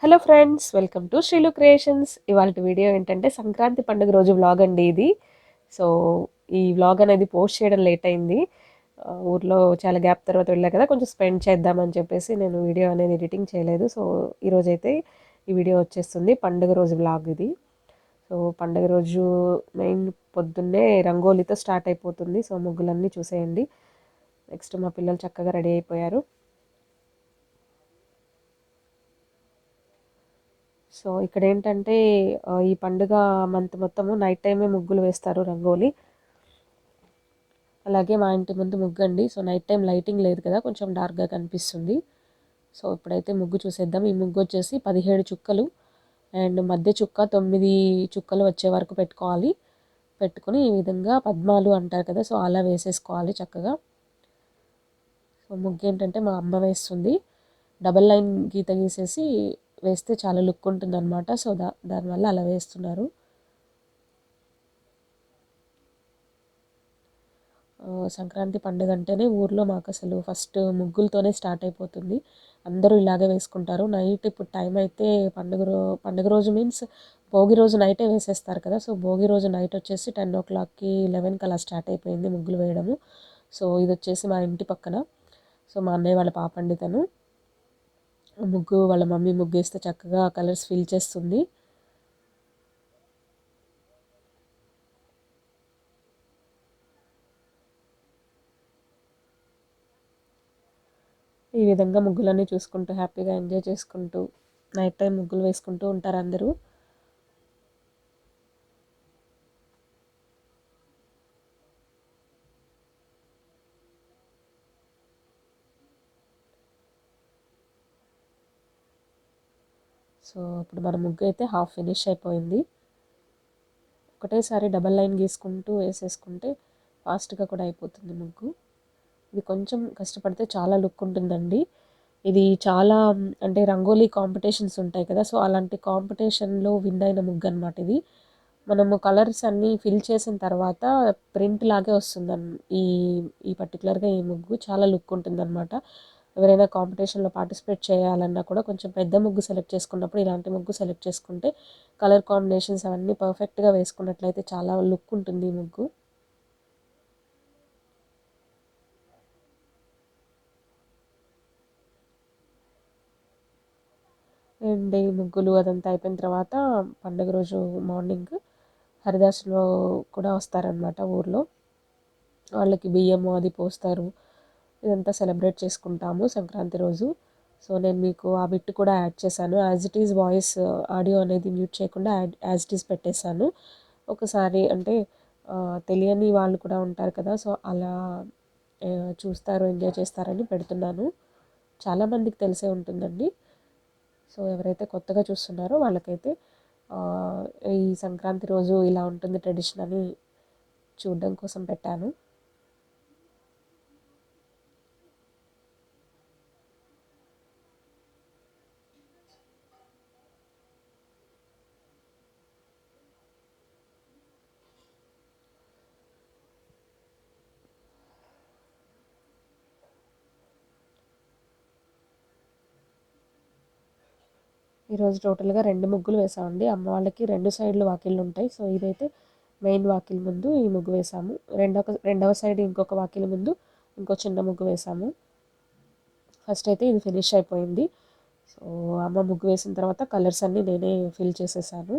Hello friends, welcome to Srilu creations. ఇవాళ వీడియో ఏంటంటే సంక్రాంతి పండుగ రోజు వ్లాగ్ అండి ఇది. సో ఈ వ్లాగ్ అనేది పోస్ట్ చేయడం లేట్ అయింది. ఊర్లో చాలా గ్యాప్ తర్వాత వెళ్ళా కదా, కొంచెం స్పెండ్ చేద్దామని చెప్పేసి నేను వీడియో అనేది ఎడిటింగ్ చేయలేదు. సో ఈరోజైతే ఈ వీడియో వచ్చేస్తుంది. పండుగ రోజు వ్లాగ్ ఇది. సో పండుగ రోజు మెయిన్ పొద్దున్నే రంగోలీతో స్టార్ట్ అయిపోతుంది. సో ముగ్గులన్నీ చూసేయండి. నెక్స్ట్ మా పిల్లలు చక్కగా రెడీ అయిపోయారు. సో ఇక్కడ ఏంటంటే ఈ పండుగ మంత్ మొత్తము నైట్ టైమే ముగ్గులు వేస్తారు రంగోలి. అలాగే మా ఇంటి ముందు ముగ్గు అండి. సో నైట్ టైం లైటింగ్ లేదు కదా, కొంచెం డార్క్గా కనిపిస్తుంది. సో ఇప్పుడైతే ముగ్గు చూసేద్దాం. ఈ ముగ్గు వచ్చేసి 17 చుక్కలు అండ్ మధ్య చుక్క 9 చుక్కలు వచ్చే వరకు పెట్టుకోవాలి. పెట్టుకుని ఈ విధంగా పద్మాలు అంటారు కదా, సో అలా వేసేసుకోవాలి చక్కగా. సో ముగ్గు ఏంటంటే మా అమ్మ వేస్తుంది. డబల్ లైన్ గీత గీసేసి వేస్తే చాలా లుక్ ఉంటుంది అనమాట. సో దానివల్ల అలా వేస్తున్నారు. సంక్రాంతి పండుగ అంటేనే ఊర్లో మాకు అసలు ఫస్ట్ ముగ్గులతోనే స్టార్ట్ అయిపోతుంది. అందరూ ఇలాగే వేసుకుంటారు. నైట్ ఇప్పుడు టైం అయితే పండుగ రోజు మీన్స్ భోగి రోజు నైటే వేసేస్తారు కదా. సో భోగి రోజు నైట్ వచ్చేసి 10 o'clockకి 11కి అలా స్టార్ట్ అయిపోయింది ముగ్గులు వేయడము. సో ఇది వచ్చేసి మా ఇంటి పక్కన. సో మా అన్నయ్య వాళ్ళ పాప అండి తను. ముగ్గు వాళ్ళ మమ్మీ ముగ్గు వేస్తే చక్కగా కలర్స్ ఫిల్ చేస్తుంది. ఈ విధంగా ముగ్గులన్నీ చూసుకుంటూ హ్యాపీగా ఎంజాయ్ చేసుకుంటూ నైట్ టైం ముగ్గులు వేసుకుంటూ ఉంటారు అందరూ. సో ఇప్పుడు మన ముగ్గు అయితే హాఫ్ ఫినిష్ అయిపోయింది. ఒకటేసారి డబల్ లైన్ గీసుకుంటూ వేసేసుకుంటే ఫాస్ట్గా కూడా అయిపోతుంది ముగ్గు. ఇది కొంచెం కష్టపడితే చాలా లుక్ ఉంటుందండి. ఇది చాలా అంటే రంగోలీ కాంపిటీషన్స్ ఉంటాయి కదా, సో అలాంటి కాంపిటీషన్లో విన్ అయిన ముగ్గు అనమాట ఇది. మనము కలర్స్ అన్నీ ఫిల్ చేసిన తర్వాత ప్రింట్ లాగే వస్తుంది. ఈ ఈ పర్టికులర్గా ఈ ముగ్గు చాలా లుక్ ఉంటుందన్నమాట. ఎవరైనా కాంపిటీషన్లో పార్టిసిపేట్ చేయాలన్నా కూడా కొంచెం పెద్ద ముగ్గు సెలెక్ట్ చేసుకున్నప్పుడు ఇలాంటి ముగ్గు సెలెక్ట్ చేసుకుంటే కలర్ కాంబినేషన్స్ అవన్నీ పర్ఫెక్ట్గా వేసుకున్నట్లయితే చాలా లుక్ ఉంటుంది ఈ ముగ్గు. అండ్ ఈ ముగ్గులు అదంతా అయిపోయిన తర్వాత పండుగ రోజు మార్నింగ్ హరిదాసులు కూడా వస్తారనమాట ఊర్లో. వాళ్ళకి బియ్యము అది పోస్తారు. ఇదంతా సెలబ్రేట్ చేసుకుంటాము సంక్రాంతి రోజు. సో నేను మీకు ఆ బిట్ కూడా యాడ్ చేశాను. As it is voice audio అనేది మ్యూట్ చేయకుండా యాజ్ ఇట్ ఈజ్ పెట్టేశాను. ఒకసారి అంటే తెలియని వాళ్ళు కూడా ఉంటారు కదా, సో అలా చూస్తారు, ఎంజాయ్ చేస్తారని పెడుతున్నాను. చాలామందికి తెలిసే ఉంటుందండి. సో ఎవరైతే కొత్తగా చూస్తున్నారో వాళ్ళకైతే ఈ సంక్రాంతి రోజు ఇలా ఉంటుంది ట్రెడిషన్ అని చూడడం కోసం పెట్టాను. ఈరోజు టోటల్గా 2 ముగ్గులు వేసామండి. అమ్మ వాళ్ళకి 2 సైడ్లు వాకిళ్ళు ఉంటాయి. సో ఇదైతే మెయిన్ వాకిలి ముందు ఈ ముగ్గు వేసాము. రెండవ సైడ్ ఇంకొక వాకిలి ముందు ఇంకో చిన్న ముగ్గు వేసాము. ఫస్ట్ అయితే ఇది ఫినిష్ అయిపోయింది. సో అమ్మ ముగ్గు వేసిన తర్వాత కలర్స్ అన్నీ నేనే ఫిల్ చేసేసాను.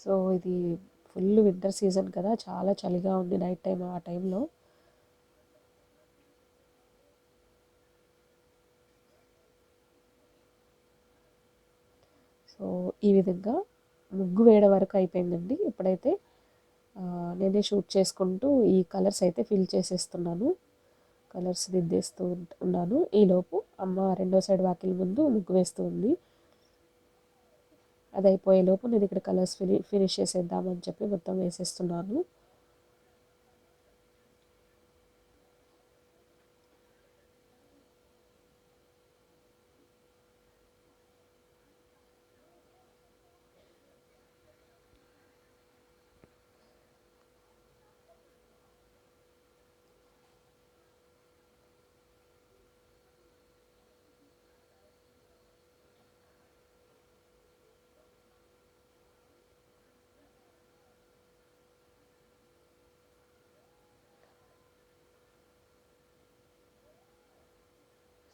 సో ఇది ఫుల్ వింటర్ సీజన్ కదా, చాలా చలిగా ఉంది నైట్ టైం ఆ టైంలో. సో ఈ విధంగా ముగ్గు వేయడం వరకు అయిపోయిందండి. ఇప్పుడైతే నేనే షూట్ చేసుకుంటూ ఈ కలర్స్ అయితే ఫిల్ చేసేస్తున్నాను. కలర్స్ దిద్దేస్తూ ఉన్నాను. ఈలోపు అమ్మ రెండో సైడ్ వాకిలి ముందు ముగ్గు వేస్తూ ఉంది. అది అయిపోయేలోపు నేను ఇక్కడ కలర్స్ ఫినిష్ చేసేద్దామని చెప్పి మొత్తం వేసేస్తున్నాను.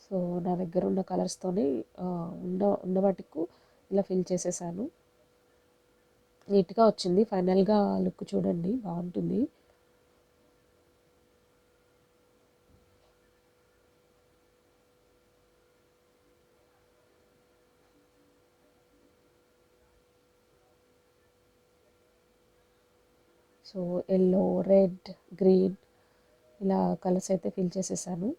సో నా దగ్గర ఉన్న కలర్స్తోనే ఉన్న వాటికు ఇలా ఫిల్ చేసేసాను. నీట్గా వచ్చింది. ఫైనల్గా లుక్ చూడండి, బాగుంటుంది. సో ఎల్లో, రెడ్, గ్రీన్ ఇలా కలర్స్ అయితే ఫిల్ చేసేసాను.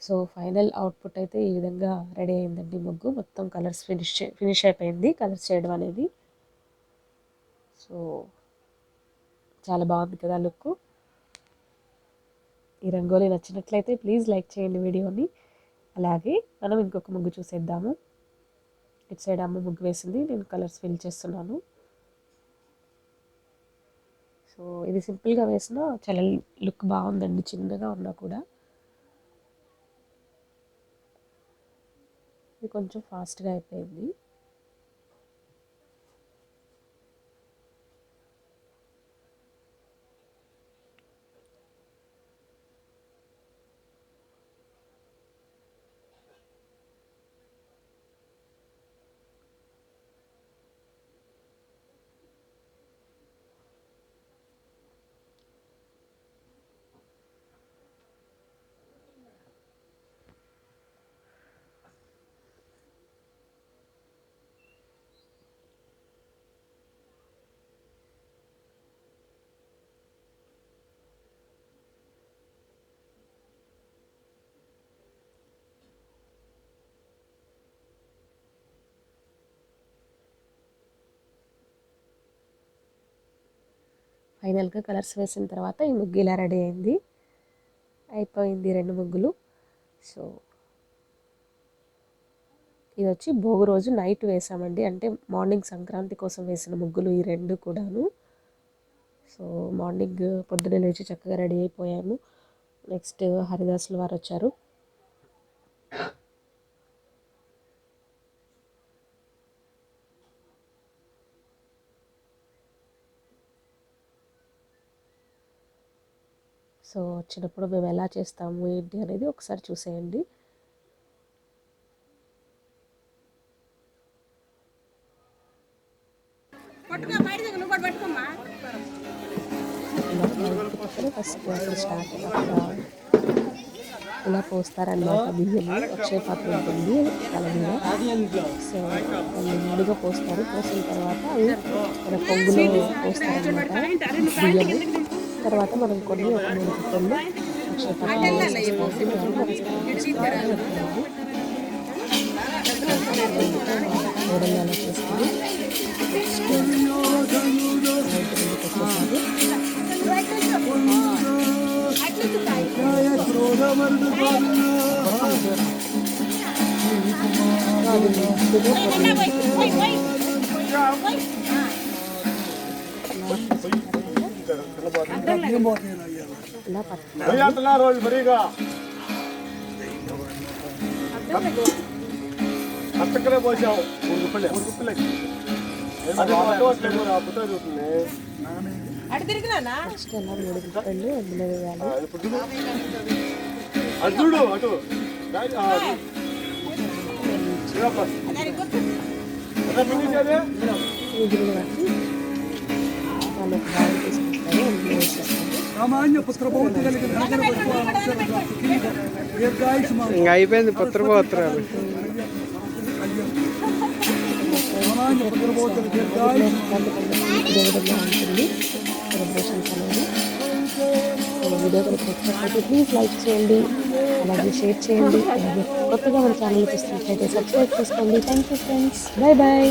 సో ఫైనల్ అవుట్పుట్ అయితే ఈ విధంగా రెడీ అయిందండి. ముగ్గు మొత్తం కలర్స్ ఫినిష్ అయిపోయింది, కలర్స్ చేయడం అనేది. సో చాలా బాగుంది కదా లుక్. ఈ రంగోలీ నచ్చినట్లయితే ప్లీజ్ లైక్ చేయండి వీడియోని. అలాగే మనం ఇంకొక ముగ్గు చూసేద్దాము. ఇటు సైడ్ అమ్మ ముగ్గు వేసింది, నేను కలర్స్ ఫిల్ చేస్తున్నాను. సో ఇది సింపుల్గా వేసిన చాలా లుక్ బాగుందండి, చిన్నగా ఉన్నా కూడా. ఇది కొంచెం ఫాస్ట్గా అయిపోయింది. ఫైనల్గా కలర్స్ వేసిన తర్వాత ఈ ముగ్గు ఇలా రెడీ అయింది. అయిపోయింది 2 ముగ్గులు. సో ఇది వచ్చి భోగి రోజు నైట్ వేసామండి, అంటే మార్నింగ్ సంక్రాంతి కోసం వేసిన ముగ్గులు ఈ 2 కూడాను. సో మార్నింగ్ పొద్దున్నే లేచి చక్కగా రెడీ అయిపోయాము. నెక్స్ట్ హరిదాసులు వారు వచ్చారు. సో వచ్చినప్పుడు మేము ఎలా చేస్తాము ఏంటి అనేది ఒకసారి చూసేయండి. ఫస్ట్ స్టార్ట్ ఇలా పోస్తారన్నమాట. బియ్యము అక్షయ పాత్ర ఉంటుంది తల మీద. సో వాళ్ళు ముందుగా పోస్తారు. పోసిన తర్వాత అవి మన పొంగులో పోస్తారనమాట బియ్యము. తర్వాత మనం కొన్ని ఒక 3 కుక్కర్లు అక్షయ పాత్ర ఓడలు అలా చేస్తారు. నెక్స్ట్ అలా 3 గుప్పెళ్ళు అందులో వేయాలి. వీధులు బట్టి వాళ్ళు ఒక బాగా తీసుకుంటారు, అందులో వేసేస్తారు. ఇంకా అయిపోయింది పుత్రపోత్రాలు. ఉంటుంది సెలబ్రేషన్స్ అనేది. వీడియో కనుక నచ్చినట్లయితే ప్లీజ్ లైక్ చేయండి, అలాగే షేర్ చేయండి, అలాగే కొత్తగా మన ఛానల్ చూస్తున్నట్లయితే సబ్స్క్రైబ్ చేసుకోండి. Thank you friends, bye bye.